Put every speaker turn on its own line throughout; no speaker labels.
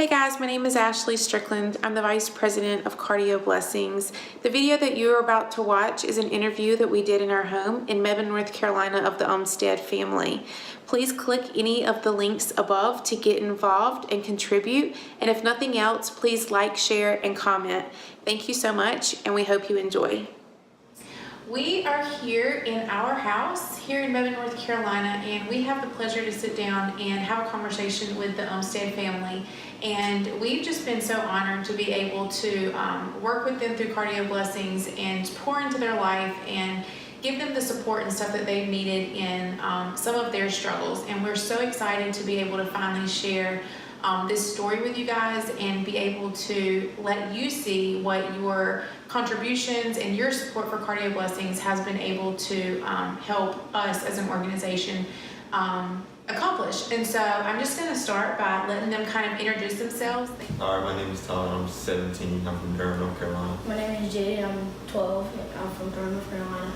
Hey guys, my name is Ashley Strickland. I'm the Vice President of Cardio Blessings. The video that you are about to watch is an interview that we did in our home in Mebane, North Carolina of the Umstead family. Please click any of the links above to get involved and contribute. And if nothing else, please like, share, and comment. Thank you so much, and we hope you enjoy. We are here in our house here in Mebane, North Carolina, and we have the pleasure to sit down and have a conversation with the Umstead family. And we've just been so honored to be able to work with them through Cardio Blessings and pour into their life and give them the support and stuff that they've needed in some of their struggles. And we're so excited to be able to finally share this story with you guys and be able to let you see what your contributions and your support for Cardio Blessings has been able to help us as an organization accomplish. And so I'm just going to start by letting them kind of introduce themselves.
All right, my name is Tyler. I'm 17. I'm from Durham, North Carolina.
My name is Jade. I'm 12. I'm from Durham, North Carolina.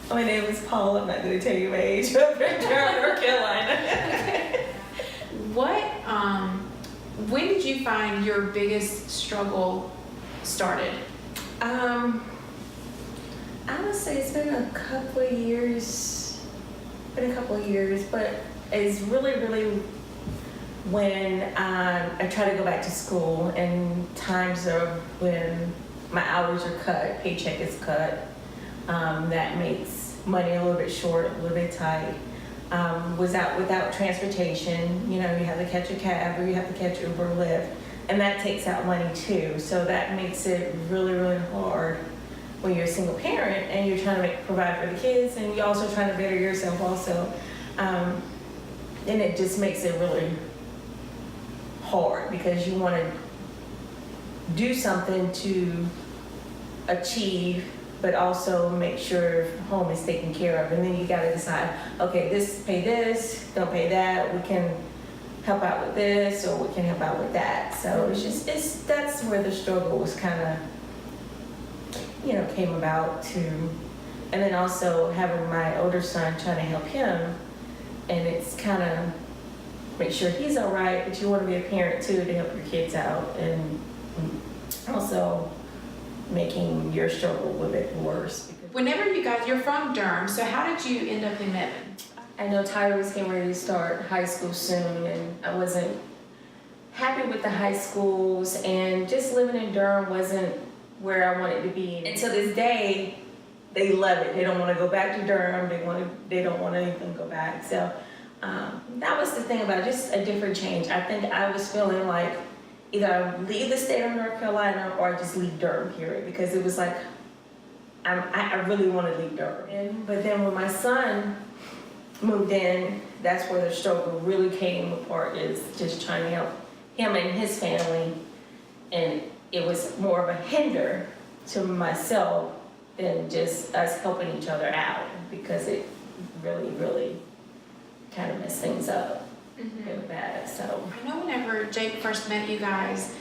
My name is Paul. I'm not going to tell you my age. I'm from Durham, North Carolina.
When did you find your biggest struggle started?
I would say it's been a couple of years. But it's really when I try to go back to school and times of when my hours are cut, paycheck is cut. That makes money a little bit short, a little bit tight. Without transportation, you have to catch a cab or you have to catch Uber or Lyft, and that takes out money too. So that makes it really hard when you're a single parent and you're trying to provide for the kids, and you're also trying to better yourself also. And it just makes it really hard because you want to do something to achieve, but also make sure home is taken care of. And then you got to decide, okay, pay this, don't pay that. We can help out with this, or we can help out with that. So that's where the struggle was kind of, came about too. And then also having my older son, trying to help him. And it's kind of make sure he's all right, but you want to be a parent too to help your kids out, and also making your struggle a little bit worse.
Whenever you're from Durham, so how did you end up in Mebane?
I know Tyler was getting ready to start high school soon, and I wasn't happy with the high schools, and just living in Durham wasn't where I wanted to be. And to this day, they love it. They don't want to go back to Durham. They don't want to even go back. So that was the thing about just a different change. I think I was feeling like either I leave the state of North Carolina or I just leave Durham, period, because it was like I really want to leave Durham. But then when my son moved in, that's where the struggle really came apart, is just trying to help him and his family. And it was more of a hinder to myself than just us helping each other out, because it really kind of messed things up real bad. So
I know whenever Jake first met you guys,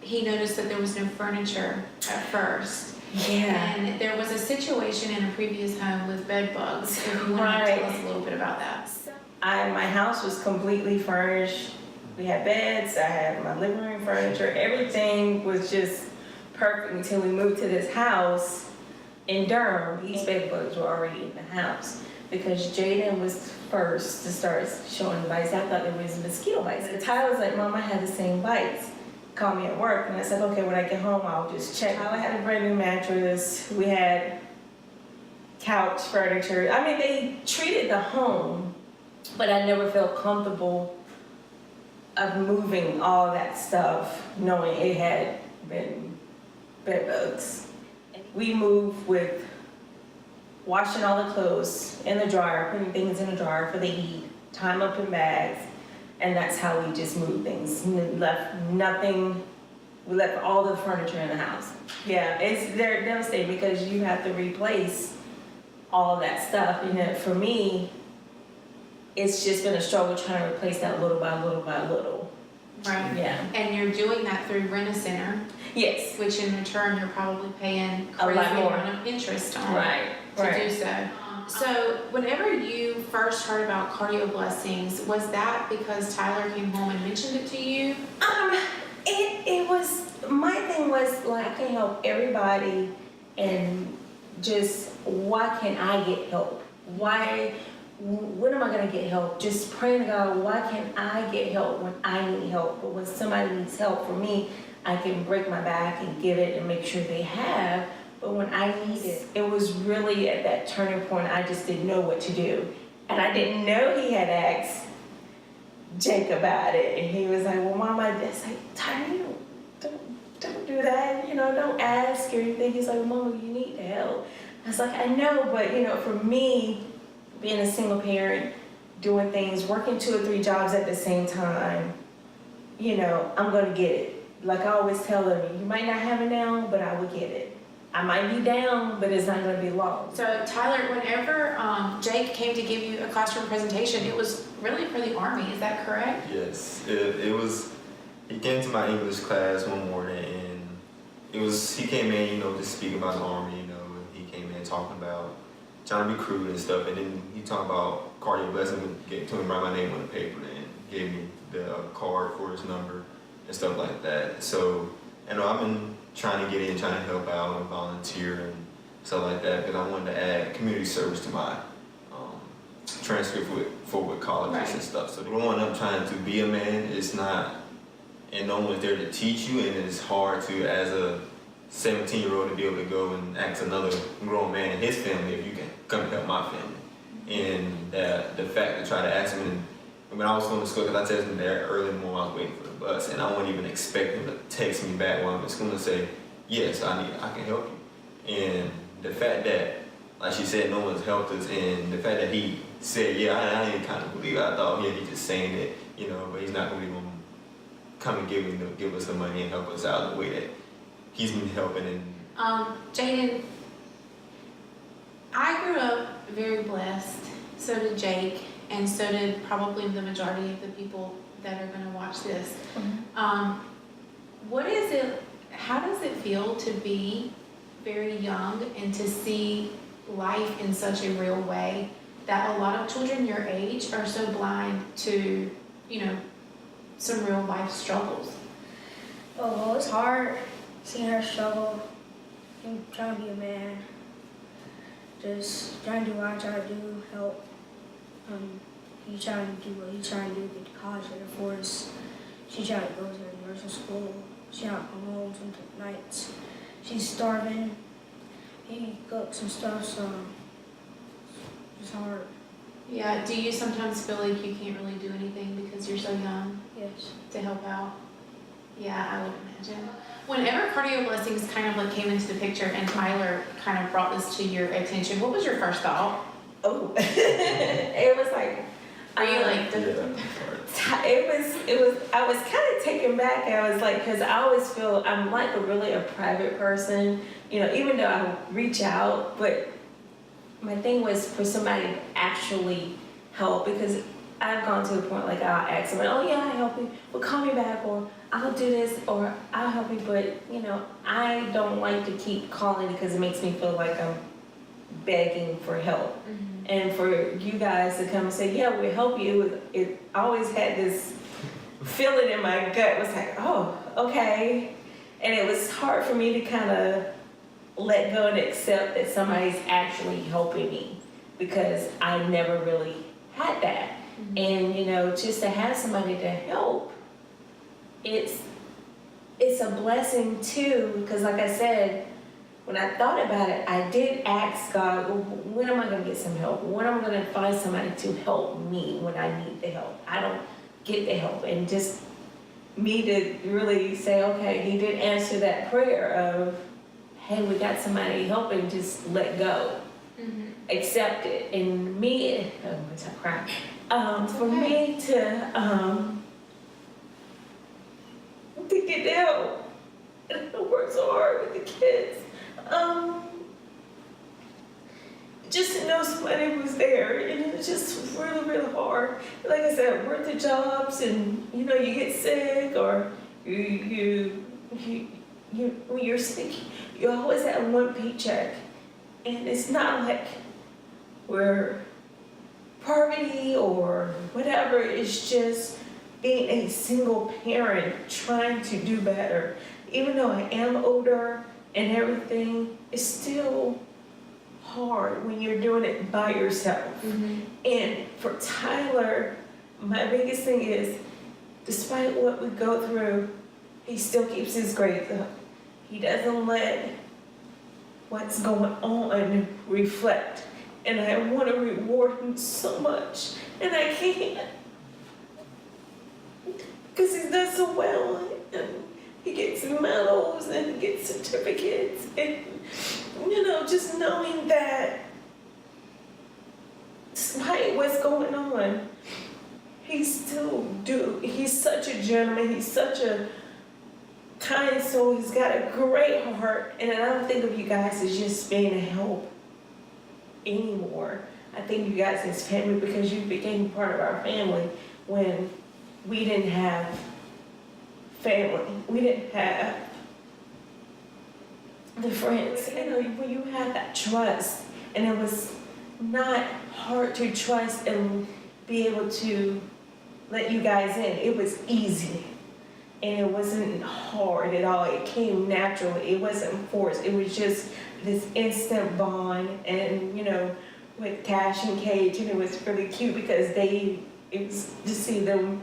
he noticed that there was no furniture at first.
yeah.
And there was a situation in a previous home with bed bugs. If you want to tell us a little bit about that.
My house was completely furnished. We had beds, I had my living room furniture, everything was just perfect until we moved to this house in Durham. These bed bugs were already in the house because Jaden was first to start showing the bites. I thought there was mosquito bites. And Tyler was like, Mom, I had the same bites. Called me at work, and I said, okay, when I get home, I'll just check. Tyler had a brand new mattress. We had couch furniture. I mean, they treated the home, but I never felt comfortable of moving all that stuff, knowing it had been bed bugs. We moved with washing all the clothes in the dryer, putting things in the dryer for the heat, tying up in bags, and that's how we just moved things. We left all the furniture in the house. Yeah, they're devastating because you have to replace all of that stuff. For me, it's just been a struggle trying to replace that little by little by little.
Right.
Yeah.
And you're doing that through Rent-A-Center.
Yes.
Which in return you're probably paying
A lot
crazy
more
amount of interest on
Right.
to do so. So whenever you first heard about Cardio Blessings, was that because Tyler came home and mentioned it to you?
It was, my thing was like, I can help everybody, and just, why can't I get help? When am I gonna get help? Just praying to God, why can't I get help when I need help? But when somebody needs help from me, I can break my back and give it and make sure they have. But when I need it, it was really at that turning point, I just didn't know what to do. And I didn't know he had asked Jake about it. And he was like, well, Mom, I just like, Tyler, don't do that. Don't ask or anything. He's like, Mama, you need help. I was like, I know, but for me, being a single parent, doing things, working 2 or 3 jobs at the same time, I'm gonna get it. Like I always tell them, you might not have it now, but I will get it. I might be down, but it's not gonna be long.
So Tyler, whenever Jake came to give you a classroom presentation, it was really for the Army, is that correct?
Yes, it was. He came to my English class one morning, and he came in, to speak about the Army. He came in talking about trying to be crude and stuff, and then he talked about Cardio Blessing, gave to him, write my name on the paper, and gave me the card for his number and stuff like that. So, I've been trying to get in, trying to help out and volunteer and stuff like that, because I wanted to add community service to my transcript with colleges and stuff. So growing up trying to be a man, it's not, and no one's there to teach you, and it's hard to, as a 17-year-old, to be able to go and ask another grown man in his family if you can come help my family. And the fact to try to ask him, and when I was going to school, because I texted him there early in the morning, I was waiting for the bus, and I wasn't even expecting him to text me back while I'm in school and say, yes, I can help you. And the fact that, like she said, no one's helped us, and the fact that he said, yeah, I didn't kind of believe it. I thought, yeah, he's just saying it, but he's not really going to come and give us the money and help us out the way that he's been helping. And
Jaden, I grew up very blessed. So did Jake, and so did probably the majority of the people that are going to watch this. What is it? How does it feel to be very young and to see life in such a real way that a lot of children your age are so blind to, some real life struggles?
Oh, well, it's hard seeing her struggle and trying to be a man. Just trying to do what I try to do, help. He trying to do what he trying to do, get to college at the force. She trying to go to nursing school. She not come home some nights. She's starving. He cooks some stuff, so it's hard.
Yeah, do you sometimes feel like you can't really do anything because you're so young
Yes.
to help out? Yeah, I would imagine. Whenever Cardio Blessings kind of like came into the picture and Tyler kind of brought this to your attention, what was your first thought?
Oh, it was like,
Are you like,
it was, I was kind of taken back. I was like, because I always feel I'm like a private person, even though I reach out, but my thing was for somebody to actually help, because I've gone to the point like I'll ask someone, oh yeah, I'll help you, well call me back, or I'll do this, or I'll help you, but I don't like to keep calling because it makes me feel like I'm begging for help. And for you guys to come and say, yeah, we'll help you, it always had this feeling in my gut. It was like, oh, okay. And it was hard for me to kind of let go and accept that somebody's actually helping me, because I never really had that. And just to have somebody to help, it's a blessing too, because like I said, when I thought about it, I did ask God, well, when am I going to get some help? When am I going to find somebody to help me when I need the help? I don't get the help. And just me to really say, okay, he did answer that prayer of, hey, we got somebody helping, just let go. Accept it. And me, I'm crying. For me to get the help, and I work so hard with the kids. Just to know somebody was there, and it was just really, really hard. Like I said, I work the jobs, and you get sick, or you when you're sick, you always have one paycheck, and it's not like where poverty or whatever is just being a single parent trying to do better. Even though I am older and everything, it's still hard when you're doing it by yourself. And for Tyler, my biggest thing is, despite what we go through, he still keeps his grades up. He doesn't let what's going on reflect. And I want to reward him so much, and I can't. Because he's done so well, and he gets medals and he gets certificates, and just knowing that despite what's going on, he's such a gentleman, he's such a kind soul, he's got a great heart, and I don't think of you guys as just being a help anymore. I think you guys as family, because you became part of our family when we didn't have family. We didn't have the friends. When you had that trust, and it was not hard to trust and be able to let you guys in. It was easy. And it wasn't hard at all. It came naturally. It wasn't forced. It was just this instant bond, and with Cash and Cage, and it was really cute because it was to see them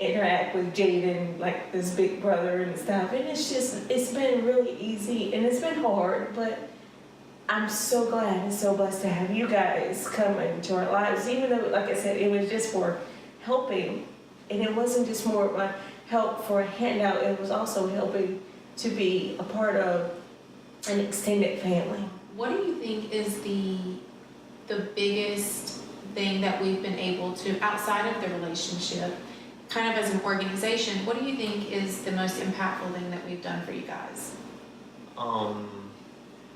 interact with Jaden like this big brother and stuff. And it's been really easy, and it's been hard, but I'm so glad and so blessed to have you guys come into our lives, even though, like I said, it was just for helping, and it wasn't just more of my help for a handout, it was also helping to be a part of an extended family.
What do you think is the biggest thing that we've been able to, outside of the relationship, kind of as an organization, what do you think is the most impactful thing that we've done for you guys?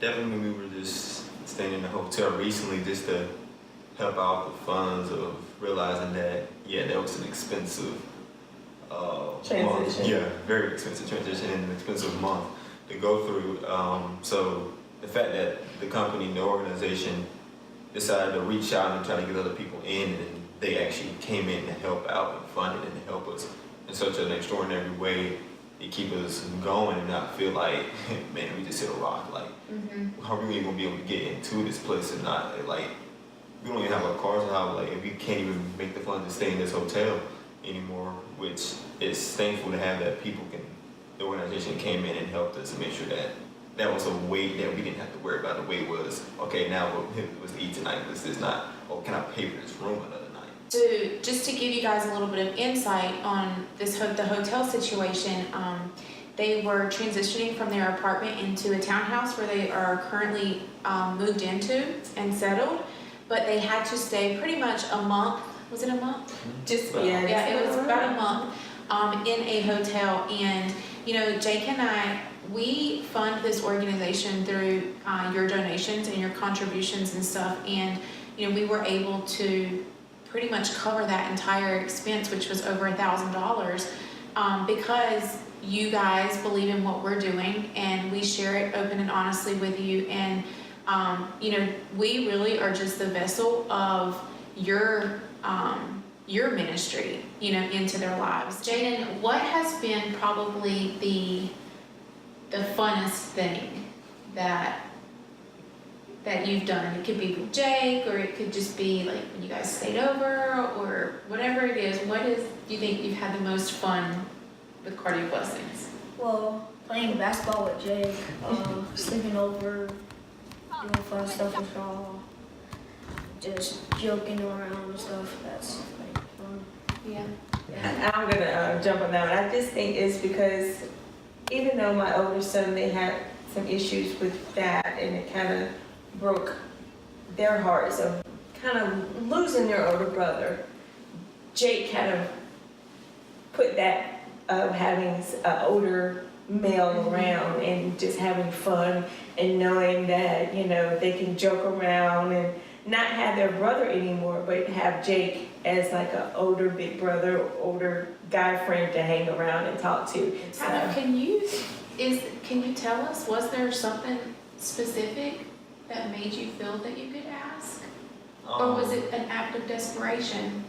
Definitely when we were just staying in the hotel recently, just to help out the funds of realizing that, that was an expensive
Transition.
month. Yeah, very expensive transition and an expensive month to go through. So the fact that the company, the organization decided to reach out and try to get other people in, and they actually came in to help out and fund it and to help us in such an extraordinary way to keep us going and not feel like, man, we just hit a rock. Like, how are we gonna be able to get into this place and not, like, we don't even have our cars now, like, if we can't even make the funds to stay in this hotel anymore, which is thankful to have that the organization came in and helped us and make sure that that was a weight that we didn't have to worry about. The weight was, okay, now what was to eat tonight? This is not, oh, can I pay for this room another night?
Just to give you guys a little bit of insight on the hotel situation, they were transitioning from their apartment into a townhouse where they are currently moved into and settled, but they had to stay pretty much a month. Was it a month?
Yeah,
it was about a month in a hotel. And Jake and I, we fund this organization through your donations and your contributions and stuff, and we were able to pretty much cover that entire expense, which was over $1,000, because you guys believe in what we're doing, and we share it open and honestly with you. And we really are just the vessel of your ministry, into their lives. Jaden, what has been probably the funnest thing that you've done? It could be with Jake, or it could just be like when you guys stayed over, or whatever it is. What do you think you've had the most fun with Cardio Blessings?
Well, playing basketball with Jake, sleeping over, doing fun stuff with y'all, just joking around and stuff. That's like fun.
Yeah.
I'm gonna jump on that one. I just think it's because even though my older son, they had some issues with that, and it kind of broke their hearts of kind of losing their older brother, Jake kind of put that of having an older male around and just having fun and knowing that they can joke around and not have their brother anymore, but have Jake as like an older big brother, older guy friend to hang around and talk to.
Tyler, can you tell us, was there something specific that made you feel that you could ask? Or was it an act of desperation?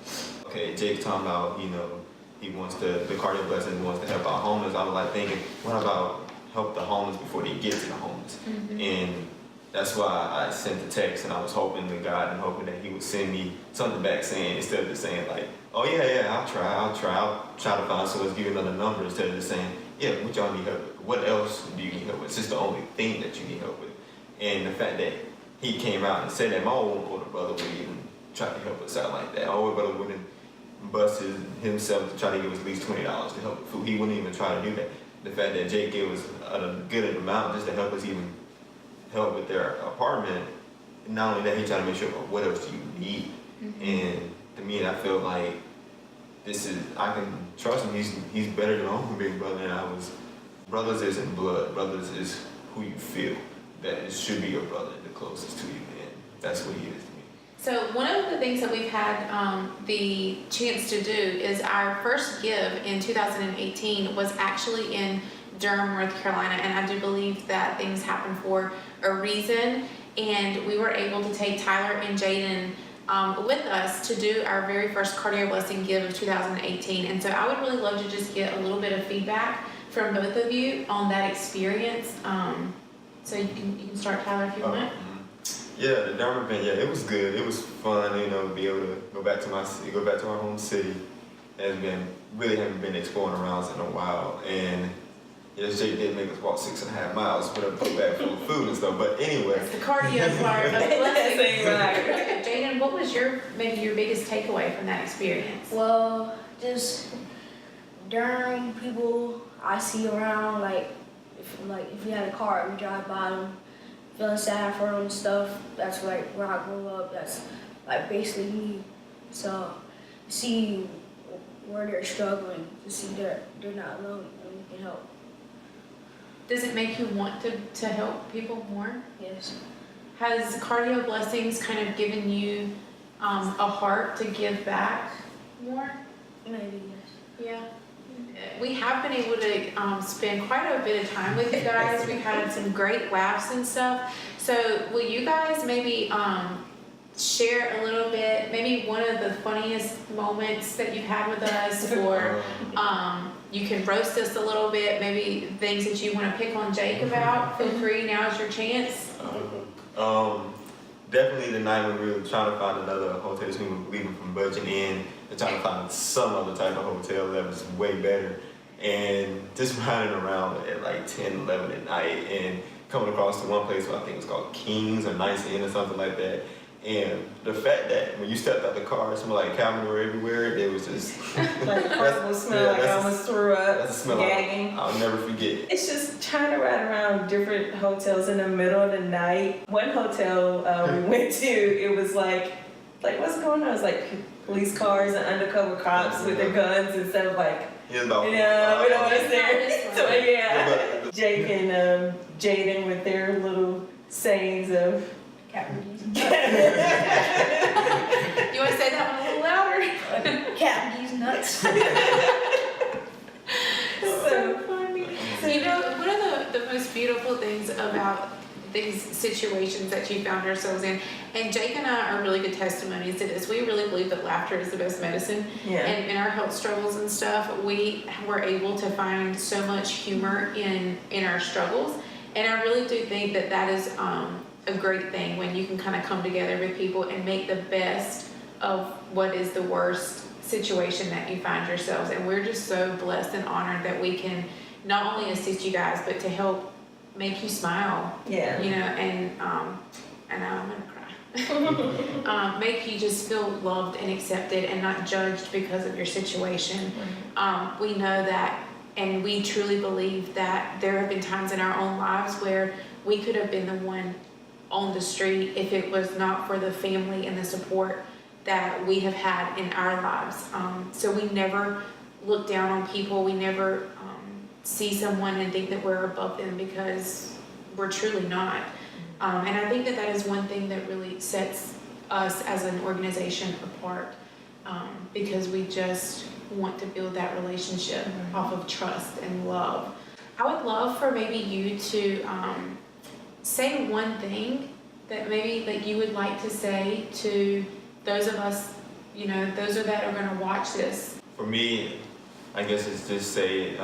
Okay, Jake talking about, he wants the Cardio Blessings wants to help out homeless. I was like thinking, what about help the homeless before they get to the homeless? And that's why I sent the text, and I was hoping to God and hoping that he would send me something back saying, instead of just saying like, oh yeah, I'll try to find someone to give you another number, instead of just saying, yeah, what y'all need help with? What else do you need help with? It's just the only thing that you need help with. And the fact that he came out and said that my own older brother would even try to help us out like that. My older brother wouldn't bust himself to try to give us at least $20 to help with food. He wouldn't even try to do that. The fact that Jake gave us a good amount just to help us even help with their apartment, not only that, he tried to make sure, well, what else do you need? And to me, I feel like I can trust him. He's better than my own big brother, and brothers isn't blood. Brothers is who you feel that it should be your brother, the closest to you, and that's what he is to me.
So one of the things that we've had the chance to do is our first give in 2018 was actually in Durham, North Carolina, and I do believe that things happen for a reason, and we were able to take Tyler and Jaden with us to do our very first Cardio Blessing give of 2018. And so I would really love to just get a little bit of feedback from both of you on that experience. So you can start, Tyler, if you want.
Yeah, the Durham event, yeah, it was good. It was fun, to be able to go back to our home city. Really haven't been exploring around in a while. And yes, Jake did make us walk 6.5 miles, put up back for food and stuff. But anyway.
It's the cardio part of blessing. Jaden, what was maybe your biggest takeaway from that experience?
Well, just Durham people I see around, if we had a car, we drive by them, feeling sad for them and stuff. That's where I grew up. That's basically me. So see where they're struggling, to see they're not alone and we can help.
Does it make you want to help people more?
Yes.
Has Cardio Blessings kind of given you a heart to give back more?
Maybe, yes.
Yeah. We have been able to spend quite a bit of time with you guys. We've had some great laughs and stuff. So will you guys maybe share a little bit, maybe one of the funniest moments that you've had with us, or you can roast us a little bit, maybe things that you want to pick on Jake about. Feel free, now is your chance.
Definitely the night when we were trying to find another hotel, we were leaving from budget in and trying to find some other type of hotel that was way better, and just riding around at 10, 11 at night and coming across to one place where I think it was called Kings or Nice Inn or something like that. And the fact that when you stepped out the car, it smelled like caviar everywhere. It was just
like a horrible smell, like I almost threw up.
That's a smell
gagging.
I'll never forget.
It's just trying to ride around different hotels in the middle of the night. One hotel we went to, it was like what's going on? It was like police cars and undercover cops with their guns and stuff
Yeah, about,
we don't want to say. So yeah, Jake and Jaden with their little sayings of.
You want to say that one a little louder?
Captain D's nuts.
So funny. One of the most beautiful things about these situations that you found ourselves in, and Jake and I are really good testimonies to this. We really believe that laughter is the best medicine.
Yeah.
And in our health struggles and stuff, we were able to find so much humor in our struggles. And I really do think that is a great thing when you can kind of come together with people and make the best of what is the worst situation that you find yourselves. And we're just so blessed and honored that we can not only assist you guys, but to help make you smile.
Yeah.
And I know I'm gonna cry. Make you just feel loved and accepted and not judged because of your situation. We know that, and we truly believe that there have been times in our own lives where we could have been the one on the street if it was not for the family and the support that we have had in our lives. So we never look down on people. We never see someone and think that we're above them, because we're truly not. And I think that is one thing that really sets us as an organization apart, because we just want to build that relationship off of trust and love. I would love for maybe you to say one thing that maybe you would like to say to those of us, those that are going to watch this?
For me, I guess it's just say,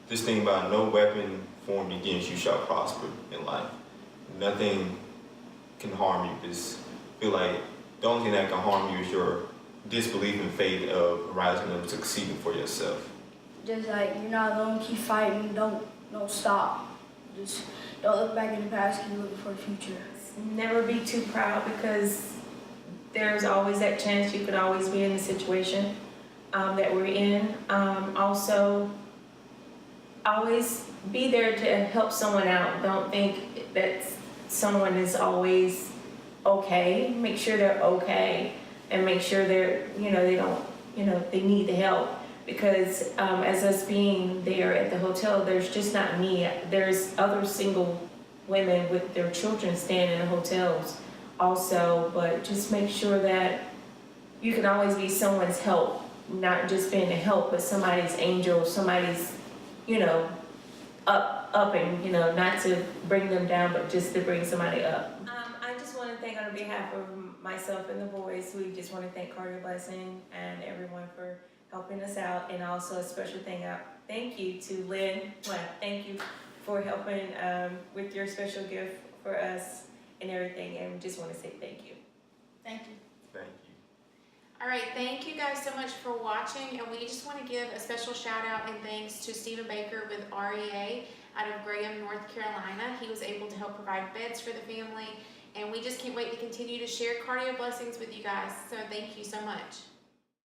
this thing about no weapon formed against you shall prosper in life. Nothing can harm you. Just feel like the only thing that can harm you is your disbelief and faith of rising up and succeeding for yourself.
Just like you're not alone, keep fighting, don't stop. Just don't look back in the past, keep looking for the future.
Never be too proud, because there's always that chance you could always be in the situation that we're in. Also, always be there to help someone out. Don't think that someone is always okay. Make sure they're okay, and make sure they're, they don't, they need the help. Because as us being there at the hotel, there's just not me. There's other single women with their children staying in the hotels also, but just make sure that you can always be someone's help, not just being a help, but somebody's angel, somebody's, up and, not to bring them down, but just to bring somebody up. I just want to thank, on behalf of myself and the boys, we just want to thank Cardio Blessing and everyone for helping us out, and also a special thank you to Lynn. Thank you for helping with your special gift for us and everything, and just want to say thank you.
Thank you.
Thank you.
All right, thank you guys so much for watching, and we just want to give a special shout out and thanks to Stephen Baker with REA out of Graham, North Carolina. He was able to help provide beds for the family, and we just can't wait to continue to share Cardio Blessings with you guys, so thank you so much.